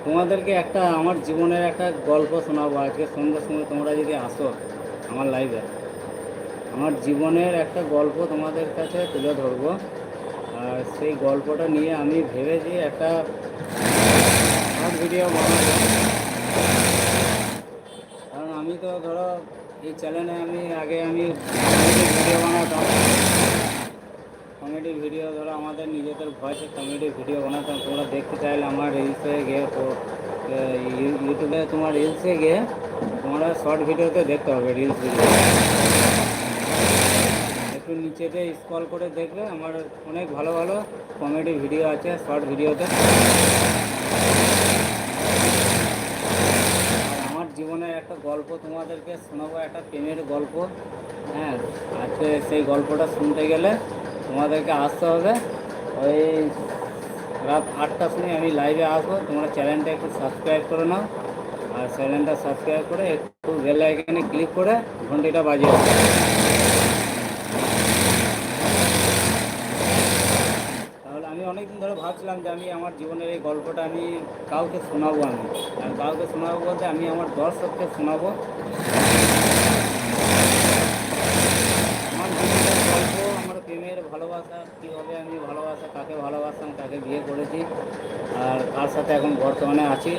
তোমাদেরকে একটা আমার জীবনের একটা গল্প শোনাবো আজকে সন্ধ্যের সময় তোমরা যদি আসো আমার লাইভে। আমার জীবনের একটা গল্প তোমাদের কাছে তুলে ধরবো। আর সেই গল্পটা নিয়ে আমি ভেবেছি একটা শর্ট ভিডিও বানাবো। কারণ আমি তো ধরো এই চ্যানেলে আমি কমেডি ভিডিও বানাতাম। কমেডি ভিডিও ধরো আমাদের নিজেদের ভয়েসে কমেডি ভিডিও বানাতাম। তোমরা দেখতে চাইলে আমার রিলসে গিয়ে ইউটিউবে তোমার রিলসে গিয়ে তোমরা শর্ট ভিডিওতে দেখতে হবে রিলস ভিডিও। একটু নিচেতে স্ক্রল করে দেখবে আমার অনেক ভালো ভালো কমেডি ভিডিও আছে শর্ট ভিডিওতে। আর আমার জীবনের একটা গল্প তোমাদেরকে শোনাবো, একটা প্রেমের গল্প। হ্যাঁ, আজকে সেই গল্পটা শুনতে গেলে তোমাদেরকে আসতে হবে ওই রাত 8টার সময় আমি লাইভে আসবো। তোমরা চ্যানেলটা একটু সাবস্ক্রাইব করে নাও, আর চ্যানেলটা সাবস্ক্রাইব করে একটু বেল আইকনে ক্লিক করে ঘন্টিটা বাজিয়ে দাও। তাহলে আমি অনেকদিন ধরে ভাবছিলাম যে আমি আমার জীবনের এই গল্পটা আমি কাউকে শোনাবো। আর কাউকে শোনাবো বলতে আমি আমার দর্শককে শোনাবো আমার জীবনের গল্প, আমার প্রেমের ভালোবাসা, কীভাবে আমি কাকে ভালোবাসতাম, কাকে বিয়ে করেছি, আর কার সাথে এখন বর্তমানে আছি।